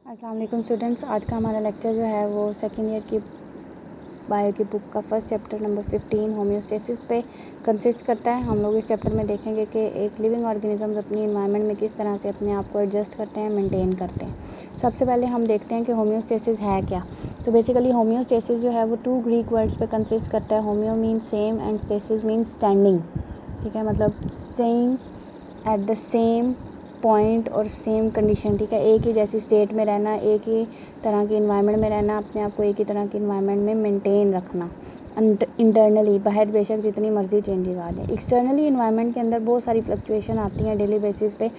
अस्सलाम वालेकुम स्टूडेंट्स। आज का हमारा लेक्चर जो है वो सेकेंड ईयर की बायो की बुक का फर्स्ट चैप्टर नंबर 15 होम्योस्टेसिस पे कंसिस्ट करता है। हम लोग इस चैप्टर में देखेंगे कि एक लिविंग ऑर्गेनिज्म अपनी इन्वायरमेंट में किस तरह से अपने आप को एडजस्ट करते हैं, मेंटेन करते हैं। सबसे पहले हम देखते हैं कि होम्योस्टेसिस है क्या। तो बेसिकली होम्योस्टेसिस जो है वो 2 ग्रीक वर्ड्स पे कंसिस्ट करता है। Homeo mean same and stasis mean standing. ठीक है, मतलब same at the same point और सेम कंडीशन। ठीक है, एक ही जैसी स्टेट में रहना, एक ही तरह की इन्वायरमेंट में रहना, अपने आप को एक ही तरह की इन्वायरमेंट में मेंटेन रखना। इंटरनली बाहर बेशक जितनी मर्जी चेंजेस आ जाए, एक्सटर्नली इन्वायरमेंट के अंदर बहुत सारी फ्लक्चुएशन आती हैं डेली बेसिस पे।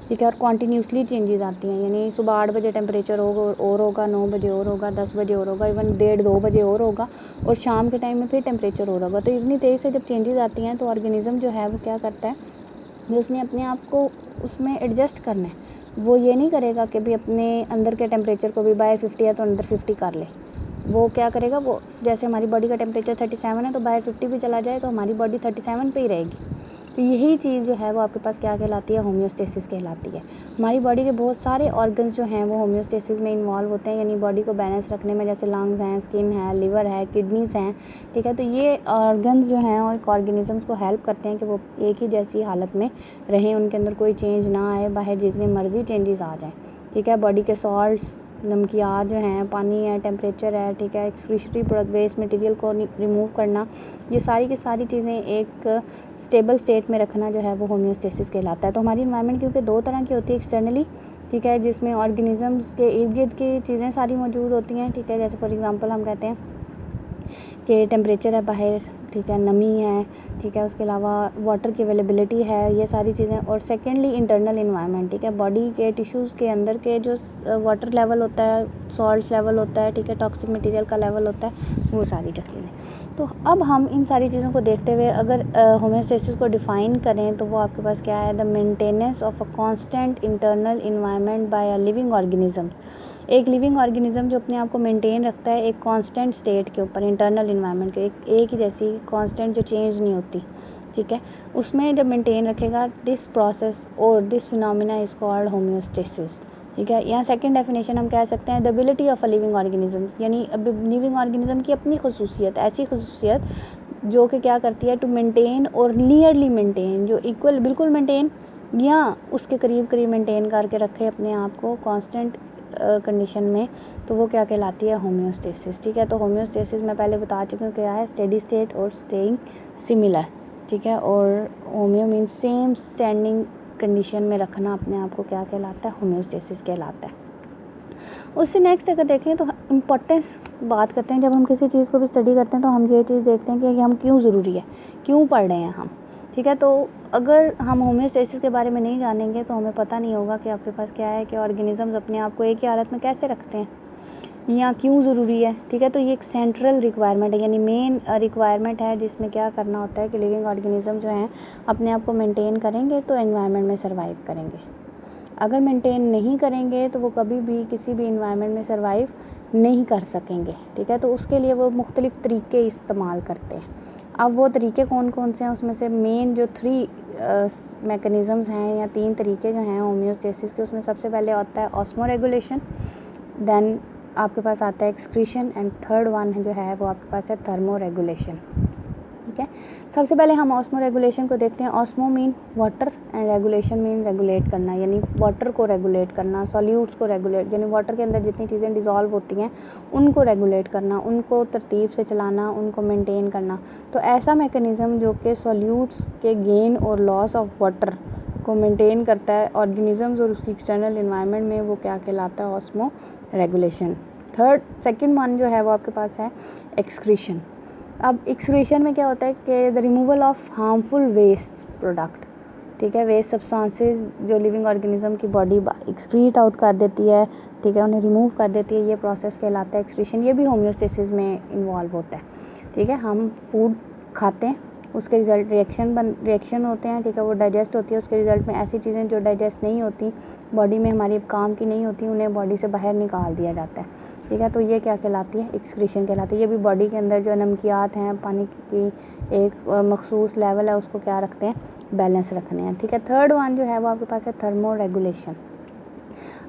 ठीक है, और कॉन्टीन्यूसली चेंजेस आती हैं। यानी सुबह 8 बजे टेम्परेचर और होगा, 9 बजे और होगा, 10 बजे और होगा, इवन 1:30-2 बजे और होगा, और शाम के टाइम में फिर टेम्परेचर और होगा। तो इतनी तेज़ से जब चेंजेस आती हैं तो ऑर्गेनिज्म जो है वो क्या करता है, जो उसने अपने आप को उसमें एडजस्ट करना है। वो ये नहीं करेगा कि भी अपने अंदर के टेम्परेचर को भी बाहर 50 है तो अंदर 50 कर ले। वो क्या करेगा, वो जैसे हमारी बॉडी का टेम्परेचर 37 है तो बाहर 50 भी चला जाए तो हमारी बॉडी 37 पे ही रहेगी। तो यही चीज़ जो है वो आपके पास क्या कहलाती है, होम्योस्टेसिस कहलाती है। हमारी बॉडी के बहुत सारे ऑर्गन्स जो हैं वो होम्योस्टेसिस में इन्वॉल्व होते हैं, यानी बॉडी को बैलेंस रखने में। जैसे लंग्स हैं, स्किन है, लिवर है, किडनीज़ हैं। ठीक है, तो ये ऑर्गन्स जो हैं और ऑर्गेनिजम्स को हेल्प करते हैं कि वो एक ही जैसी हालत में रहें, उनके अंदर कोई चेंज ना आए, बाहर जितनी मर्जी चेंजेस आ जाएँ। ठीक है, बॉडी के सॉल्ट्स, नमकियात जो हैं, पानी है, टेम्परेचर है, ठीक है, एक्सक्रीशरी प्रोडक्ट, वेस्ट मटेरियल को रिमूव करना, ये सारी की सारी चीज़ें एक स्टेबल स्टेट में रखना जो है वो होम्योस्टेसिस कहलाता है। तो हमारी इन्वायरमेंट क्योंकि 2 तरह की होती है, एक्सटर्नली, ठीक है, जिसमें ऑर्गेनिजम्स के इर्द गिर्द की चीज़ें सारी मौजूद होती हैं। ठीक है, जैसे फॉर एग्जांपल हम कहते हैं कि टेम्परेचर है बाहर, ठीक है, नमी है, ठीक है, उसके अलावा वाटर की अवेलेबिलिटी है, ये सारी चीज़ें। और सेकेंडली इंटरनल इन्वायरमेंट, ठीक है, बॉडी के टिश्यूज़ के अंदर के जो वाटर लेवल होता है, सॉल्ट्स लेवल होता है, ठीक है, टॉक्सिक मटेरियल का लेवल होता है, वो सारी चीज़ें। तो अब हम इन सारी चीज़ों को देखते हुए अगर होम्योस्टेसिस को डिफ़ाइन करें तो वो आपके पास क्या है, the maintenance of a constant internal environment by a living organisms. एक लिविंग ऑर्गेनिज्म जो अपने आप को मेंटेन रखता है एक कांस्टेंट स्टेट के ऊपर, इंटरनल इन्वायरमेंट के एक ही जैसी कांस्टेंट जो चेंज नहीं होती। ठीक है, उसमें जब मेंटेन रखेगा, दिस प्रोसेस और this phenomena is called homeostasis. ठीक है, यहाँ सेकंड डेफिनेशन हम कह सकते हैं the ability of a living organism, यानी अब लिविंग ऑर्गेनिज्म की अपनी खसूसियत, ऐसी खसूसियत जो कि क्या करती है, टू मेंटेन और नियरली मेंटेन, जो इक्वल बिल्कुल मेंटेन या उसके करीब करीब मेंटेन करके रखे अपने आप को कांस्टेंट कंडीशन में, तो वो क्या कहलाती है, होम्योस्टेसिस। ठीक है, तो होम्योस्टेसिस मैं पहले बता चुकी हूँ क्या है, स्टेडी स्टेट और स्टेइंग सिमिलर। ठीक है, और homeo mean same standing condition में रखना अपने आप को क्या कहलाता है, होम्योस्टेसिस कहलाता है। उससे नेक्स्ट अगर देखें तो इम्पोर्टेंस बात करते हैं, जब हम किसी चीज़ को भी स्टडी करते हैं तो हम ये चीज़ देखते हैं कि हम क्यों ज़रूरी है, क्यों पढ़ रहे हैं हम। ठीक है, तो अगर हम होम्योस्टेसिस के बारे में नहीं जानेंगे तो हमें पता नहीं होगा कि आपके पास क्या है, कि ऑर्गेनिजम्स अपने आप को एक ही हालत में कैसे रखते हैं या क्यों ज़रूरी है। ठीक है, तो ये एक सेंट्रल रिक्वायरमेंट है, यानी मेन रिक्वायरमेंट है, जिसमें क्या करना होता है कि लिविंग ऑर्गेनिज्म जो हैं अपने आप को मेंटेन करेंगे तो एनवायरनमेंट में सर्वाइव करेंगे। अगर मेंटेन नहीं करेंगे तो वो कभी भी किसी भी इन्वायरमेंट में सर्वाइव नहीं कर सकेंगे। ठीक है, तो उसके लिए वो मुख्तलिफ़ तरीके इस्तेमाल करते हैं। अब वो तरीके कौन कौन से हैं, उसमें से मेन जो 3 मैकेनिज़म्स हैं या 3 तरीके जो हैं होम्योस्टेसिस के, उसमें सबसे पहले आता है ऑस्मो रेगुलेशन, देन आपके पास आता है एक्सक्रीशन, एंड थर्ड वन जो है वो आपके पास है थर्मो रेगुलेशन। ठीक है, सबसे पहले हम ऑस्मो रेगुलेशन को देखते हैं। Osmo mean water and regulation mean regulate करना, यानी वाटर को रेगुलेट करना, सॉल्यूट्स को रेगुलेट, यानी वाटर के अंदर जितनी चीज़ें डिज़ोल्व होती हैं उनको रेगुलेट करना, उनको तरतीब से चलाना, उनको मेंटेन करना। तो ऐसा मैकेनिज़्म जो कि सॉल्यूट्स के गेन और लॉस ऑफ वाटर को मेंटेन करता है ऑर्गेनिजम्स और उसकी एक्सटर्नल इन्वायरमेंट में, वो क्या कहलाता है, ऑस्मो रेगुलेशन। सेकंड वन जो है वो आपके पास है एक्सक्रीशन। अब एक्सक्रीशन में क्या होता है कि the removal of harmful waste product. ठीक है, वेस्ट सब्सटेंसेस जो लिविंग ऑर्गेनिज्म की बॉडी एक्सक्रीट आउट कर देती है, ठीक है, उन्हें रिमूव कर देती है, ये प्रोसेस कहलाता है एक्सक्रीशन। ये भी होम्योस्टेसिस में इन्वॉल्व होता है। ठीक है, हम फूड खाते हैं, उसके रिजल्ट रिएक्शन होते हैं, ठीक है, वो डाइजेस्ट होती है, उसके रिजल्ट में ऐसी चीज़ें जो डाइजेस्ट नहीं होती, बॉडी में हमारी काम की नहीं होती, उन्हें बॉडी से बाहर निकाल दिया जाता है। ठीक है, तो ये क्या कहलाती है, एक्सक्रीशन कहलाती है। ये भी बॉडी के अंदर जो नमकियात हैं, पानी की एक मखसूस लेवल है, उसको क्या रखते हैं, बैलेंस रखने हैं। ठीक है, थर्ड वन जो है वो आपके पास है थर्मो रेगुलेशन।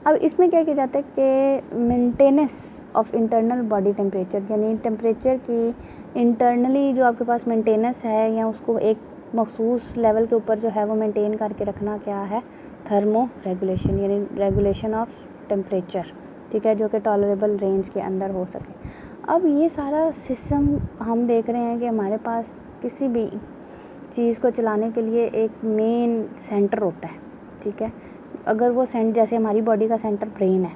अब इसमें क्या किया जाता है कि maintenance of internal body temperature, यानी टेम्परेचर की इंटरनली जो आपके पास मेंटेनेंस है या उसको एक मखसूस लेवल के ऊपर जो है वो मेंटेन करके रखना क्या है, थर्मो रेगुलेशन, यानी रेगुलेशन ऑफ टेम्परेचर, ठीक है, जो कि टॉलरेबल रेंज के अंदर हो सके। अब ये सारा सिस्टम हम देख रहे हैं कि हमारे पास किसी भी चीज़ को चलाने के लिए एक मेन सेंटर होता है, ठीक है। अगर वो जैसे हमारी बॉडी का सेंटर ब्रेन है,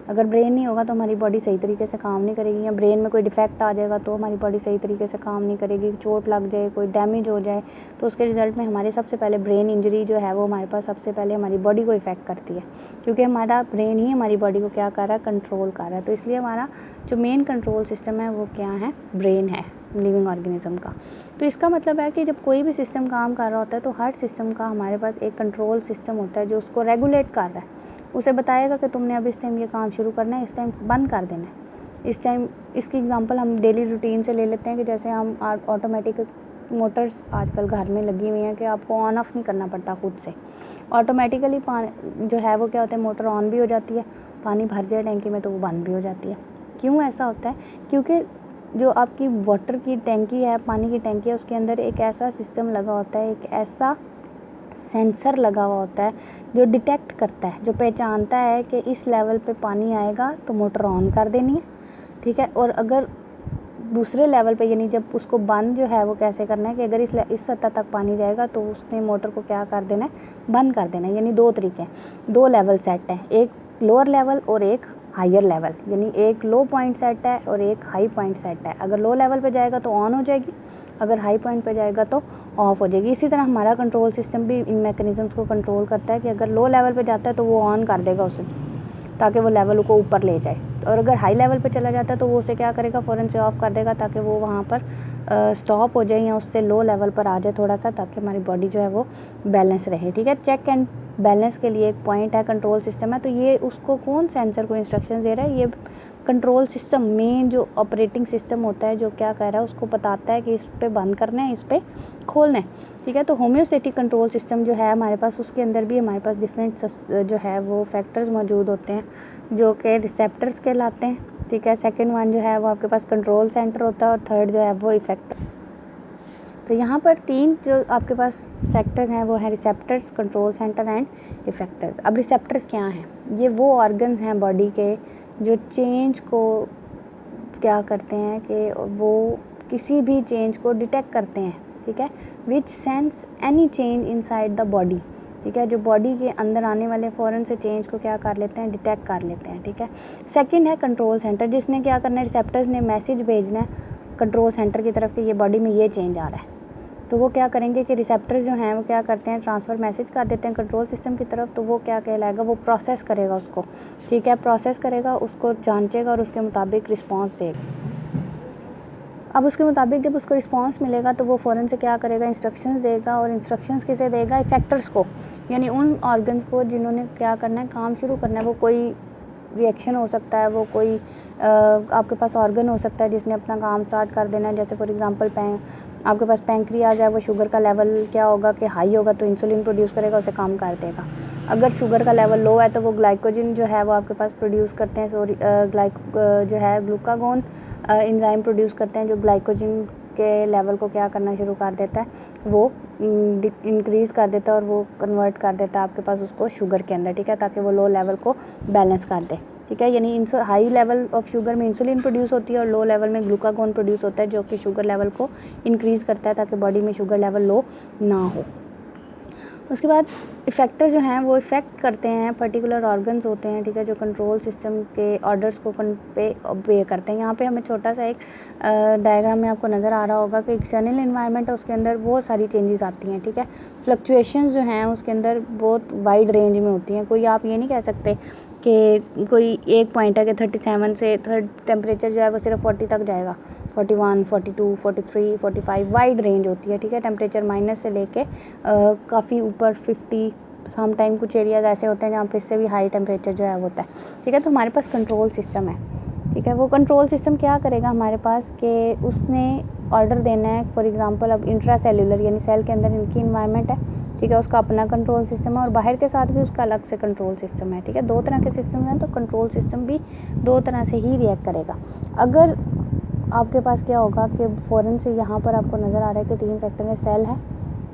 अगर ब्रेन नहीं होगा तो हमारी बॉडी सही तरीके से काम नहीं करेगी, या ब्रेन में कोई डिफेक्ट आ जाएगा तो हमारी बॉडी सही तरीके से काम नहीं करेगी, चोट लग जाए, कोई डैमेज हो जाए तो उसके रिज़ल्ट में हमारे सबसे पहले ब्रेन इंजरी जो है वो हमारे पास सबसे पहले हमारी बॉडी को इफ़ेक्ट करती है, क्योंकि हमारा ब्रेन ही हमारी बॉडी को क्या कर रहा है, कंट्रोल कर रहा है। तो इसलिए हमारा जो मेन कंट्रोल सिस्टम है वो क्या है, ब्रेन है लिविंग ऑर्गेनिज्म का। तो इसका मतलब है कि जब कोई भी सिस्टम काम कर रहा होता है तो हर सिस्टम का हमारे पास एक कंट्रोल सिस्टम होता है जो उसको रेगुलेट कर रहा है, उसे बताएगा कि तुमने अब इस टाइम ये काम शुरू करना है, इस टाइम बंद कर देना है, इस टाइम। इसकी एग्जांपल हम डेली रूटीन से ले लेते हैं कि जैसे हम ऑटोमेटिक मोटर्स आजकल घर में लगी हुई हैं कि आपको ऑन ऑफ नहीं करना पड़ता, खुद से ऑटोमेटिकली पानी जो है वो क्या होता है, मोटर ऑन भी हो जाती है, पानी भर जाए टैंकी में तो वो बंद भी हो जाती है। क्यों ऐसा होता है? क्योंकि जो आपकी वाटर की टैंकी है, पानी की टैंकी है, उसके अंदर एक ऐसा सिस्टम लगा होता है, एक ऐसा सेंसर लगा हुआ होता है जो डिटेक्ट करता है, जो पहचानता है कि इस लेवल पे पानी आएगा तो मोटर ऑन कर देनी है, ठीक है। और अगर दूसरे लेवल पे, यानी जब उसको बंद जो है वो कैसे करना है कि अगर इस सतह तक पानी जाएगा तो उसने मोटर को क्या कर देना है, बंद कर देना है। यानी दो तरीके हैं, दो लेवल सेट है, एक लोअर लेवल और एक हायर लेवल, यानी एक लो पॉइंट सेट है और एक हाई पॉइंट सेट है। अगर लो लेवल पे जाएगा तो ऑन हो जाएगी, अगर हाई पॉइंट पे जाएगा तो ऑफ हो जाएगी। इसी तरह हमारा कंट्रोल सिस्टम भी इन मैकेनिज़म्स को कंट्रोल करता है कि अगर लो लेवल पे जाता है तो वो ऑन कर देगा उसे, ताकि वो लेवल को ऊपर ले जाए, और अगर हाई लेवल पे चला जाता है तो वो उसे क्या करेगा, फ़ौरन से ऑफ कर देगा ताकि वो वहाँ पर स्टॉप हो जाए या उससे लो लेवल पर आ जाए थोड़ा सा, ताकि हमारी बॉडी जो है वो बैलेंस रहे, ठीक है। चेक एंड बैलेंस के लिए एक पॉइंट है, कंट्रोल सिस्टम है। तो ये उसको कौन सेंसर को इंस्ट्रक्शन दे रहा है, ये कंट्रोल सिस्टम, मेन जो ऑपरेटिंग सिस्टम होता है जो क्या कह रहा है, उसको बताता है कि इस पे बंद करना है, इस पे खोलना है, ठीक है। तो होम्योस्टैटिक कंट्रोल सिस्टम जो है हमारे पास, उसके अंदर भी हमारे पास डिफरेंट जो है वो फैक्टर्स मौजूद होते हैं जो कि रिसेप्टर्स कहलाते हैं, ठीक है। सेकंड वन जो है वो आपके पास कंट्रोल सेंटर होता है और थर्ड जो है वो इफेक्टर। तो यहाँ पर तीन जो आपके पास फैक्टर्स हैं वो है receptors, control centre and effectors. अब रिसेप्टर्स क्या हैं? ये वो ऑर्गन्स हैं बॉडी के जो चेंज को क्या करते हैं कि वो किसी भी चेंज को डिटेक्ट करते हैं, ठीक है। Which sense any change inside the body, ठीक है, जो बॉडी के अंदर आने वाले फ़ौरन से चेंज को क्या कर लेते हैं, डिटेक्ट कर लेते हैं, ठीक है। सेकंड है कंट्रोल सेंटर, जिसने क्या करना है, रिसेप्टर्स ने मैसेज भेजना है कंट्रोल सेंटर की तरफ कि ये बॉडी में ये चेंज आ रहा है। तो वो क्या करेंगे कि रिसेप्टर्स जो हैं वो क्या करते हैं, ट्रांसफ़र मैसेज कर देते हैं कंट्रोल सिस्टम की तरफ। तो वो क्या कहलाएगा, वो प्रोसेस करेगा उसको, ठीक है, प्रोसेस करेगा, उसको जांचेगा और उसके मुताबिक रिस्पॉन्स देगा। अब उसके मुताबिक जब उसको रिस्पॉन्स मिलेगा तो वो फ़ौरन से क्या करेगा, इंस्ट्रक्शंस देगा, और इंस्ट्रक्शंस किसे देगा, इफेक्टर्स को, यानी उन ऑर्गन्स को जिन्होंने क्या करना है, काम शुरू करना है। वो कोई रिएक्शन हो सकता है, वो कोई आपके पास ऑर्गन हो सकता है जिसने अपना काम स्टार्ट कर देना है। जैसे फॉर एग्जांपल आपके पास पैंक्रियाज है, वो शुगर का लेवल क्या होगा कि हाई होगा तो इंसुलिन प्रोड्यूस करेगा, उसे काम कर देगा। अगर शुगर का लेवल लो है तो वो ग्लाइकोजन जो है वो आपके पास प्रोड्यूस करते हैं, जो है ग्लूकागोन एंजाइम प्रोड्यूस करते हैं, जो ग्लाइकोजन के लेवल को क्या करना शुरू कर देता है, वो इंक्रीज़ कर देता है और वो कन्वर्ट कर देता है आपके पास उसको शुगर के अंदर, ठीक है, ताकि वो लो लेवल को बैलेंस कर दे, ठीक है। यानी हाई लेवल ऑफ शुगर में इंसुलिन प्रोड्यूस होती है और लो लेवल में ग्लूकागोन प्रोड्यूस होता है, जो कि शुगर लेवल को इंक्रीज़ करता है ताकि बॉडी में शुगर लेवल लो ना हो। उसके बाद इफेक्टर जो हैं वो इफ़ेक्ट करते हैं, पर्टिकुलर ऑर्गन्स होते हैं, ठीक है, जो कंट्रोल सिस्टम के ऑर्डर्स को ओबे करते हैं। यहाँ पे हमें छोटा सा एक डायग्राम में आपको नज़र आ रहा होगा कि एक्सटर्नल एनवायरनमेंट है, उसके अंदर बहुत सारी चेंजेस आती हैं, ठीक है। फ्लक्चुएशंस जो हैं उसके अंदर बहुत वाइड रेंज में होती हैं। कोई आप ये नहीं कह सकते कि कोई एक पॉइंट है कि 37 से थर्ड टेम्परेचर जो है वो सिर्फ 40 तक जाएगा, 41, 42, 43, 45 वाइड रेंज होती है, ठीक है। टेम्परेचर माइनस से लेके काफ़ी ऊपर 50, सम टाइम कुछ एरियाज ऐसे होते हैं जहाँ पे इससे भी हाई टेम्परेचर जो है वो होता है, ठीक है। तो हमारे पास कंट्रोल सिस्टम है, ठीक है। वो कंट्रोल सिस्टम क्या करेगा हमारे पास कि उसने ऑर्डर देना है, फॉर एग्जांपल अब इंट्रा सेल्यूलर यानी सेल के अंदर इनकी इन्वायरमेंट है, ठीक है, उसका अपना कंट्रोल सिस्टम है और बाहर के साथ भी उसका अलग से कंट्रोल सिस्टम है, ठीक है। दो तरह के सिस्टम हैं, तो कंट्रोल सिस्टम भी दो तरह से ही रिएक्ट करेगा। अगर आपके पास क्या होगा कि फ़ौरन से यहाँ पर आपको नज़र आ रहा है कि 3 फैक्टर में सेल है,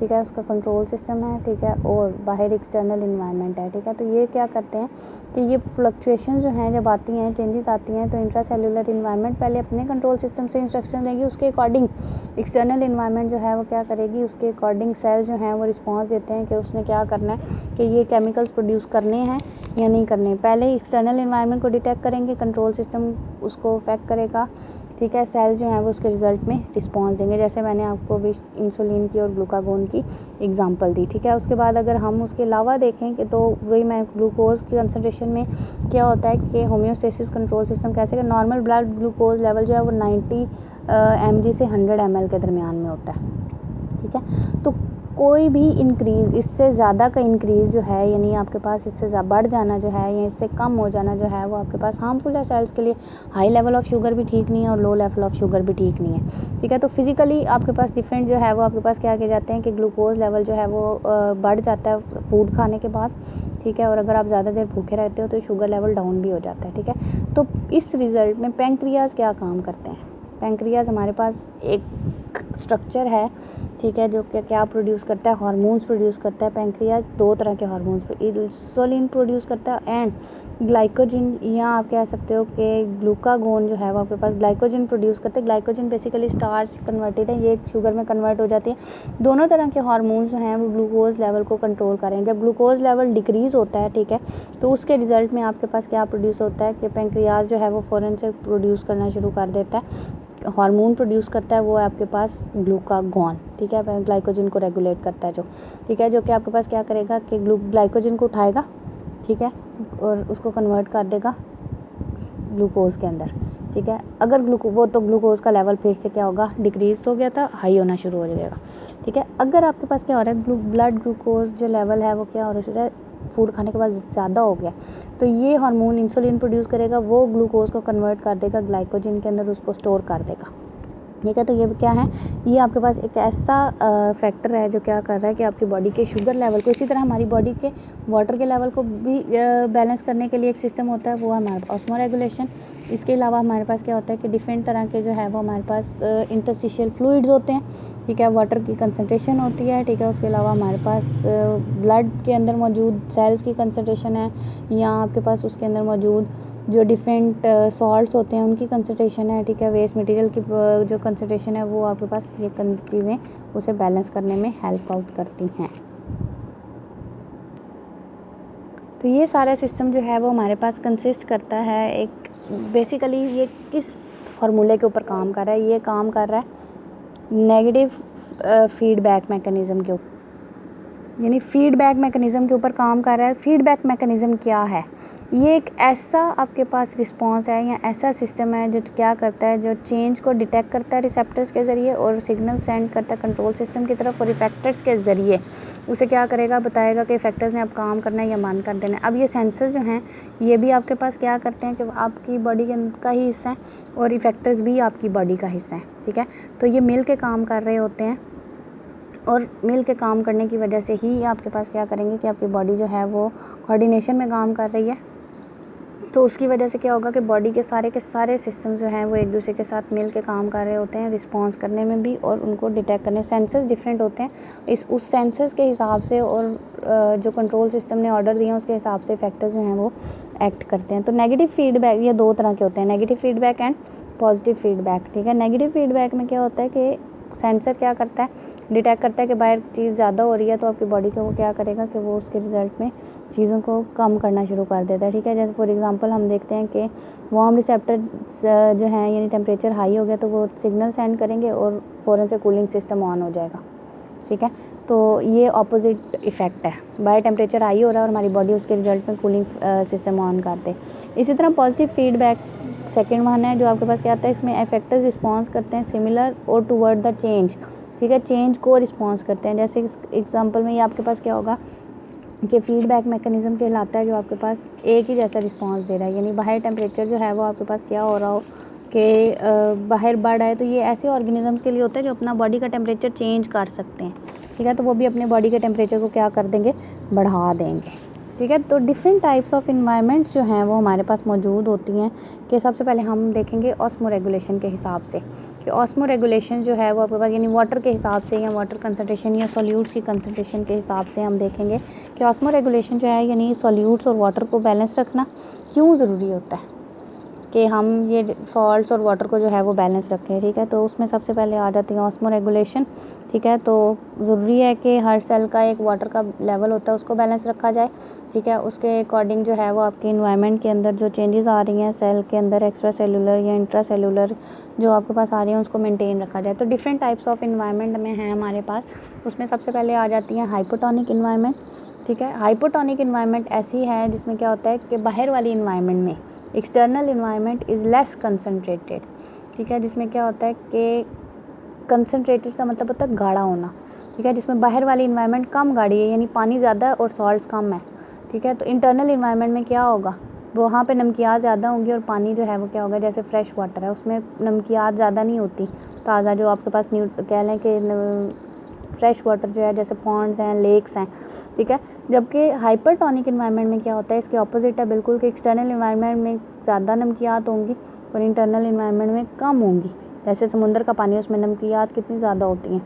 ठीक है, उसका कंट्रोल सिस्टम है, ठीक है, और बाहर एक्सटर्नल इन्वायरमेंट है, ठीक है। तो ये क्या करते हैं कि ये फ्लक्चुएशन जो हैं जब आती हैं, चेंजेस आती हैं, तो इंट्रा सेल्यूलर इन्वायरमेंट पहले अपने कंट्रोल सिस्टम से इंस्ट्रक्शन देगी, उसके अकॉर्डिंग एक्सटर्नल इन्वायरमेंट जो है वो क्या करेगी, उसके अकॉर्डिंग सेल जो हैं वो रिस्पॉन्स देते हैं कि उसने क्या करना है कि ये केमिकल्स प्रोड्यूस करने हैं या नहीं करने। पहले एक्सटर्नल इन्वायरमेंट को डिटेक्ट करेंगे, कंट्रोल सिस्टम उसको अफेक्ट करेगा, ठीक है। सेल्स जो हैं वो उसके रिज़ल्ट में रिस्पॉन्स देंगे, जैसे मैंने आपको भी इंसुलिन की और ग्लूकागोन की एग्जांपल दी, ठीक है। उसके बाद अगर हम उसके अलावा देखें कि तो वही मैं ग्लूकोज की कंसनट्रेशन में क्या होता है कि होम्योस्टेसिस कंट्रोल सिस्टम कैसे, नॉर्मल ब्लड ग्लूकोज लेवल जो है वो 90 mg से 100 ml के दरमियान में होता है, ठीक है। तो कोई भी इंक्रीज़, इससे ज़्यादा का इंक्रीज़ जो है, यानी आपके पास इससे बढ़ जाना जो है या इससे कम हो जाना जो है, वो आपके पास हार्मफुल है सेल्स के लिए। हाई लेवल ऑफ शुगर भी ठीक नहीं है और लो लेवल ऑफ शुगर भी ठीक नहीं है, ठीक है। तो फिज़िकली आपके पास डिफरेंट जो है वो आपके पास क्या किए जाते हैं कि ग्लूकोज लेवल जो है वो बढ़ जाता है फूड खाने के बाद, ठीक है, और अगर आप ज़्यादा देर भूखे रहते हो तो शुगर लेवल डाउन भी हो जाता है, ठीक है। तो इस रिज़ल्ट में पैंक्रियाज क्या काम करते हैं, पैंक्रियाज हमारे पास एक स्ट्रक्चर है, ठीक है, जो कि क्या प्रोड्यूस करता है, हार्मोन्स प्रोड्यूस करता है। पैंक्रियाज दो तरह के हार्मोन्स इंसुलिन प्रोड्यूस करता है एंड ग्लाइकोजन, या आप कह सकते हो कि ग्लूकागोन जो है वो आपके पास ग्लाइकोजन प्रोड्यूस करते हैं। ग्लाइकोजन बेसिकली स्टार्च कन्वर्टेड है, ये शुगर में कन्वर्ट हो जाती है। दोनों तरह के हार्मोन्स जो हैं वो ग्लूकोज लेवल को कंट्रोल करें। जब ग्लूकोज लेवल डिक्रीज़ होता है, ठीक है, तो उसके रिजल्ट में आपके पास क्या प्रोड्यूस होता है कि पैंक्रियाज जो है वो फ़ौरन से प्रोड्यूस करना शुरू कर देता है, हार्मोन प्रोड्यूस करता है, वो आपके पास ग्लूकागॉन, ठीक है, ग्लाइकोजन को रेगुलेट करता है जो, ठीक है, जो कि आपके पास क्या करेगा कि ग्लाइकोजन को उठाएगा, ठीक है, और उसको कन्वर्ट कर देगा ग्लूकोज के अंदर, ठीक है। अगर ग्लूकोज का लेवल फिर से क्या होगा, डिक्रीज हो गया था, हाई होना शुरू हो जाएगा, ठीक है। अगर आपके पास क्या हो रहा है, ब्लड ग्लूकोज जो लेवल है वो क्या हो रहा है, फूड खाने के बाद ज़्यादा हो गया, तो ये हार्मोन इंसुलिन प्रोड्यूस करेगा, वो ग्लूकोज को कन्वर्ट कर देगा ग्लाइकोजन के अंदर, उसको स्टोर कर देगा, ठीक है। तो ये क्या है, ये आपके पास एक ऐसा फैक्टर है जो क्या कर रहा है कि आपकी बॉडी के शुगर लेवल को, इसी तरह हमारी बॉडी के वाटर के लेवल को भी बैलेंस करने के लिए एक सिस्टम होता है, वो है हमारे पास ऑस्मो रेगुलेशन। इसके अलावा हमारे पास क्या होता है कि डिफरेंट तरह के जो है वो हमारे पास इंटरस्टिशियल फ्लूइड्स होते हैं, ठीक है, वाटर की कंसनट्रेशन होती है, ठीक है। उसके अलावा हमारे पास ब्लड के अंदर मौजूद सेल्स की कंसनट्रेशन है, या आपके पास उसके अंदर मौजूद जो डिफरेंट सॉल्ट्स होते हैं उनकी कंसनट्रेशन है, ठीक है, वेस्ट मटेरियल की जो कंसनट्रेशन है, वो आपके पास ये चीज़ें उसे बैलेंस करने में हेल्प आउट करती हैं। तो ये सारा सिस्टम जो है वो हमारे पास कंसिस्ट करता है एक, बेसिकली ये किस फार्मूले के ऊपर काम कर रहा है, ये काम कर रहा है नेगेटिव फीडबैक मैकेनिज़्म के ऊपर, यानी फीडबैक मैकेनिज़्म के ऊपर काम कर रहा है। फीडबैक मैकेनिज़्म क्या है, ये एक ऐसा आपके पास रिस्पांस है या ऐसा सिस्टम है जो क्या करता है, जो चेंज को डिटेक्ट करता है रिसेप्टर्स के ज़रिए और सिग्नल सेंड करता है कंट्रोल सिस्टम की तरफ, और इफेक्टर्स के ज़रिए उसे क्या करेगा, बताएगा कि इफेक्टर्स ने अब काम करना है या बंद कर देना है। अब ये सेंसर्स जो हैं ये भी आपके पास क्या करते हैं कि आपकी बॉडी का ही हिस्सा है और इफेक्टर्स भी आपकी बॉडी का हिस्सा है, ठीक है। तो ये मिल के काम कर रहे होते हैं और मिल के काम करने की वजह से ही आपके पास क्या करेंगे कि आपकी बॉडी जो है वो कोऑर्डिनेशन में काम कर रही है। तो उसकी वजह से क्या होगा कि बॉडी के सारे सिस्टम जो हैं वो एक दूसरे के साथ मिल के काम कर रहे होते हैं, रिस्पांस करने में भी और उनको डिटेक्ट करने। सेंसर्स डिफरेंट होते हैं, उस सेंसर्स के हिसाब से और जो कंट्रोल सिस्टम ने ऑर्डर दिए हैं उसके हिसाब से फैक्टर्स जो हैं वो एक्ट करते हैं। तो नेगेटिव फीडबैक ये दो तरह के होते हैं, negative feedback and positive feedback, ठीक है। नेगेटिव फीडबैक में क्या होता है कि सेंसर क्या करता है, डिटेक्ट करता है कि बाहर चीज़ ज़्यादा हो रही है, तो आपकी बॉडी को वो क्या करेगा कि वो उसके रिज़ल्ट में चीज़ों को कम करना शुरू कर देता है, ठीक है। जैसे फॉर एग्जांपल हम देखते हैं कि वार्म रिसेप्टर्स जो हैं, यानी टेम्परेचर हाई हो गया तो वो सिग्नल सेंड करेंगे और फ़ौरन से कूलिंग सिस्टम ऑन हो जाएगा, ठीक है। तो ये ऑपोजिट इफ़ेक्ट है, बाहर टेम्परेचर हाई हो रहा है और हमारी बॉडी उसके रिजल्ट में कूलिंग सिस्टम ऑन कर दे। इसी तरह पॉजिटिव फीडबैक सेकेंड वन है जो आपके पास क्या आता है, इसमें इफेक्टर्स रिस्पॉन्स करते हैं सिमिलर और टूवर्ड द चेंज, ठीक है, चेंज को रिस्पॉन्स करते हैं। जैसे एग्जांपल में ये आपके पास क्या होगा कि फीडबैक मैकेनिज़्म कहलाता है जो आपके पास एक ही जैसा रिस्पांस दे रहा है, यानी बाहर टेम्परेचर जो है वो आपके पास क्या हो रहा हो कि बाहर बाढ़ आए, तो ये ऐसे ऑर्गेनिजम्स के लिए होता है जो अपना बॉडी का टेम्परेचर चेंज कर सकते हैं, ठीक है। तो वो भी अपने बॉडी के टेम्परेचर को क्या कर देंगे, बढ़ा देंगे, ठीक है। तो डिफरेंट टाइप्स ऑफ इन्वायरमेंट्स जो हैं वो हमारे पास मौजूद होती हैं कि सबसे पहले हम देखेंगे ऑस्मो रेगुलेशन के हिसाब से कि ऑस्मो रेगुलेशन जो है वो आपके पास यानी वाटर के हिसाब से या वाटर कंसनट्रेशन या सॉल्यूट्स की कंसनट्रेशन के हिसाब से हम देखेंगे कि ऑस्मो रेगुलेशन जो है यानी सॉल्यूट्स और वाटर को बैलेंस रखना क्यों ज़रूरी होता है कि हम ये सॉल्ट्स और वाटर को जो है वो बैलेंस रखें, ठीक है। तो उसमें सबसे पहले आ जाती है ऑस्मो रेगुलेशन, ठीक है। तो ज़रूरी है कि हर सेल का एक वाटर का लेवल होता है उसको बैलेंस रखा जाए, ठीक है। उसके अकॉर्डिंग जो है वो आपके इन्वायरमेंट के अंदर जो चेंजेस आ रही हैं सेल के अंदर एक्स्ट्रा सेलुलर या इंट्रा सेलुलर जो आपके पास आ रही हैं उसको मेंटेन रखा जाए। तो डिफरेंट टाइप्स ऑफ इन्वायरमेंट में है हमारे पास, उसमें सबसे पहले आ जाती हैं हाइपोटोनिक इन्वायरमेंट, ठीक है। हाइपोटोनिक इन्वायरमेंट ऐसी है जिसमें क्या होता है कि बाहर वाली इन्वायरमेंट में external environment is less concentrated, ठीक है। जिसमें क्या होता है कि कंसनट्रेटेड का मतलब होता है गाढ़ा होना, ठीक है। जिसमें बाहर वाली इन्वायरमेंट कम गाढ़ी है यानी पानी ज़्यादा है और सॉल्ट्स कम है, ठीक है। तो इंटरनल इन्वायरमेंट में क्या होगा, वहाँ पे नमकियात ज़्यादा होंगी और पानी जो है वो क्या होगा, जैसे फ्रेश वाटर है उसमें नमकियात ज़्यादा नहीं होती, ताज़ा जो आपके पास कह लें कि फ्रेश वाटर जो है जैसे पॉन्ड्स हैं, लेक्स हैं, ठीक है। जबकि हाइपरटोनिक इन्वायरमेंट में क्या होता है, इसके ऑपोजिट है बिल्कुल कि एक्सटर्नल इन्वायरमेंट में ज़्यादा नमकियात होंगी और इंटरनल इन्वायरमेंट में कम होंगी। जैसे समुद्र का पानी, उसमें नमकियात कितनी ज़्यादा होती हैं,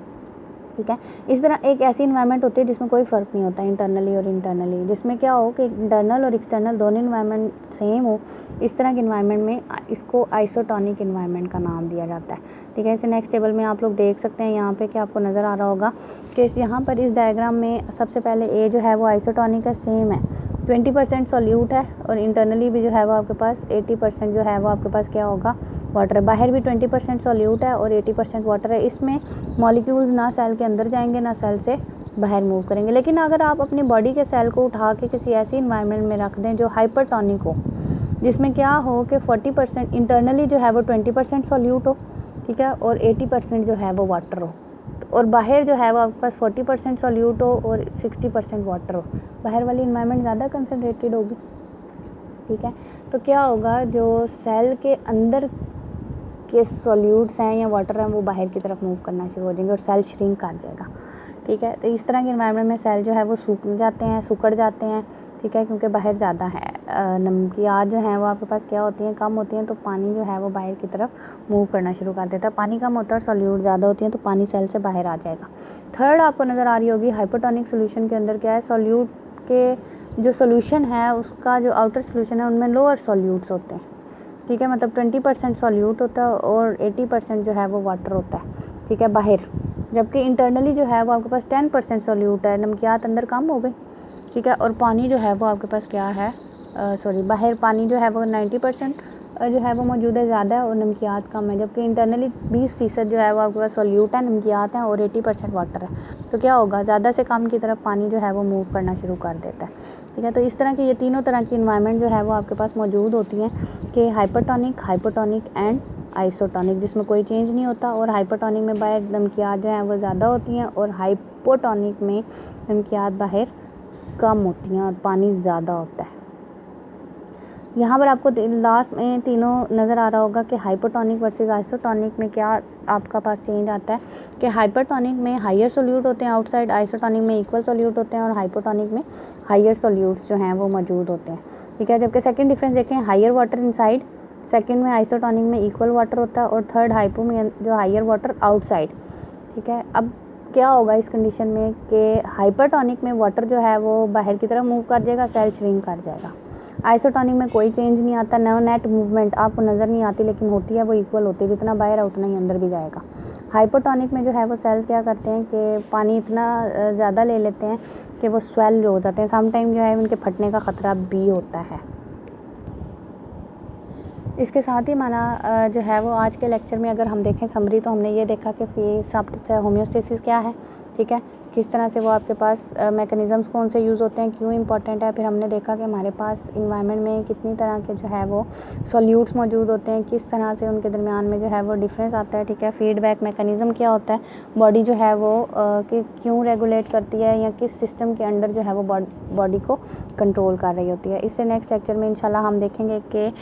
ठीक है। इस तरह एक ऐसी इन्वायरमेंट होती है जिसमें कोई फ़र्क नहीं होता इंटरनली और इंटरनली, जिसमें क्या हो कि इंटरनल और एक्सटर्नल दोनों इन्वायरमेंट सेम हो, इस तरह के इन्वायरमेंट में इसको आइसोटोनिक इन्वायरमेंट का नाम दिया जाता है, ठीक है। इसे नेक्स्ट टेबल में आप लोग देख सकते हैं यहाँ पे कि आपको नज़र आ रहा होगा कि यहाँ पर इस डायग्राम में सबसे पहले ए जो है वो आइसोटोनिक है, सेम है, 20% सॉल्यूट है और इंटरनली भी जो है वो आपके पास 80% जो है वो आपके पास क्या होगा, वाटर है। बाहर भी 20% सॉल्यूट है और 80% वाटर है। इसमें मॉलिक्यूल्स ना सेल के अंदर जाएंगे ना सेल से बाहर मूव करेंगे। लेकिन अगर आप अपनी बॉडी के सेल को उठा के किसी ऐसी इन्वायरमेंट में रख दें जो हाइपरटोनिक हो, जिसमें क्या हो कि 40% इंटरनली जो है वो 20% सॉल्यूट हो, ठीक है, और 80% जो है वो वाटर हो, और बाहर जो है वो आपके पास 40% सॉल्यूट हो और 60% वाटर हो, बाहर वाली इन्वायरमेंट ज़्यादा कंसनट्रेटेड होगी, ठीक है। तो क्या होगा, जो सेल के अंदर के सॉल्यूट्स हैं या वाटर हैं वो बाहर की तरफ मूव करना शुरू हो जाएंगे और सेल श्रिंक कर जाएगा, ठीक है। तो इस तरह के इन्वायरमेंट में सेल जो है वो सूख जाते हैं, सिकुड़ जाते हैं, ठीक है, क्योंकि बाहर ज़्यादा है नमकियात जो हैं वो आपके पास क्या होती हैं, कम होती हैं, तो पानी जो है वो बाहर की तरफ मूव करना शुरू कर देता है। पानी कम होता है और सॉल्यूट ज़्यादा होती हैं तो पानी सेल से बाहर आ जाएगा। थर्ड आपको नज़र आ रही होगी हाइपोटोनिक सोल्यूशन के अंदर क्या है, सॉल्यूट के जो सोल्यूशन है उसका जो आउटर सोल्यूशन है उनमें लोअर सॉल्यूट्स होते हैं, ठीक है। मतलब 20% सॉल्यूट होता है और 80% जो है वो वाटर होता है, ठीक है, बाहर। जबकि इंटरनली जो है वो आपके पास 10% सॉल्यूट है, नमकियात अंदर कम हो गई, ठीक है, और पानी जो है वो आपके पास क्या है, बाहर पानी जो है वो 90% जो है वो मौजूद है, ज़्यादा है और नमकियात कम है। जबकि इंटरनली 20% जो है वो आपके पास सॉल्यूट है, नमकियात हैं और 80% वाटर है। तो क्या होगा, ज़्यादा से कम की तरफ पानी जो है वो मूव करना शुरू कर देता है, ठीक है। तो इस तरह की ये तीनों तरह की इन्वायरमेंट जो है वो आपके पास मौजूद होती हैं कि हाइपरटोनिक, हाइपोटोनिक एंड आइसोटोनिक, जिसमें कोई चेंज नहीं होता। और हाइपरटोनिक में बाहर नमकियात जो हैं वो ज़्यादा होती हैं और हाइपोटोनिक में नमकियात बाहर कम होती हैं और पानी ज़्यादा होता है। यहाँ पर आपको लास्ट में तीनों नज़र आ रहा होगा कि हाइपोटोनिक वर्सेस आइसोटोनिक में क्या आपका पास चेंज आता है कि हाइपरटोनिक में हायर सोल्यूट होते हैं आउटसाइड, आइसोटोनिक में इक्वल सोल्यूट होते हैं और हाइपोटोनिक में हायर सोल्यूट्स जो हैं वो मौजूद होते हैं, ठीक है। जबकि सेकंड डिफरेंस देखें, हायर वाटर इनसाइड, सेकंड में आइसोटोनिक में इक्वल वाटर होता है और थर्ड हाइपो में जो हायर वाटर आउटसाइड, ठीक है। अब क्या होगा इस कंडीशन में कि हाइपरटोनिक में वाटर जो है वो बाहर की तरफ मूव कर जाएगा, सेल श्रिंक कर जाएगा। आइसोटोनिक में कोई चेंज नहीं आता, नो नेट मूवमेंट आपको नज़र नहीं आती, लेकिन होती है वो इक्वल होती है, जितना बाहर है उतना ही अंदर भी जाएगा। हाइपोटोनिक में जो है वो सेल्स क्या करते हैं कि पानी इतना ज़्यादा ले लेते हैं कि वो स्वेल हो जाते हैं, सम टाइम जो है उनके फटने का ख़तरा भी होता है। इसके साथ ही हमारा जो है वो आज के लेक्चर में अगर हम देखें समरी, तो हमने ये देखा कि सब होम्योस्टेसिस क्या है, ठीक है, किस तरह से वो आपके पास मैकेनिज़म्स कौन से यूज़ होते हैं, क्यों इंपॉर्टेंट है। फिर हमने देखा कि हमारे पास इन्वायरमेंट में कितनी तरह के जो है वो सॉल्यूट्स मौजूद होते हैं, किस तरह से उनके दरमियान में जो है वो डिफरेंस आता है, ठीक है। फीडबैक मैकेनिज़्म क्या होता है, बॉडी जो है वो कि क्यों रेगुलेट करती है या किस सिस्टम के अंडर जो है वो बॉडी को कंट्रोल कर रही होती है। इससे नेक्स्ट लेक्चर में इंशाल्लाह हम देखेंगे कि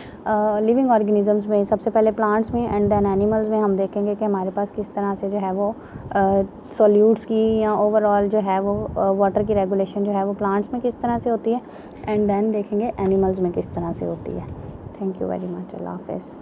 लिविंग ऑर्गेनिजम्स में, सबसे पहले प्लांट्स में एंड देन एनिमल्स में हम देखेंगे कि हमारे पास किस तरह से जो है वो सॉल्यूट्स की या ओवरऑल जो है वो वाटर की रेगुलेशन जो है वो प्लांट्स में किस तरह से होती है, एंड देन देखेंगे एनिमल्स में किस तरह से होती है। Thank you very much. अल्लाह हाफ़िज़।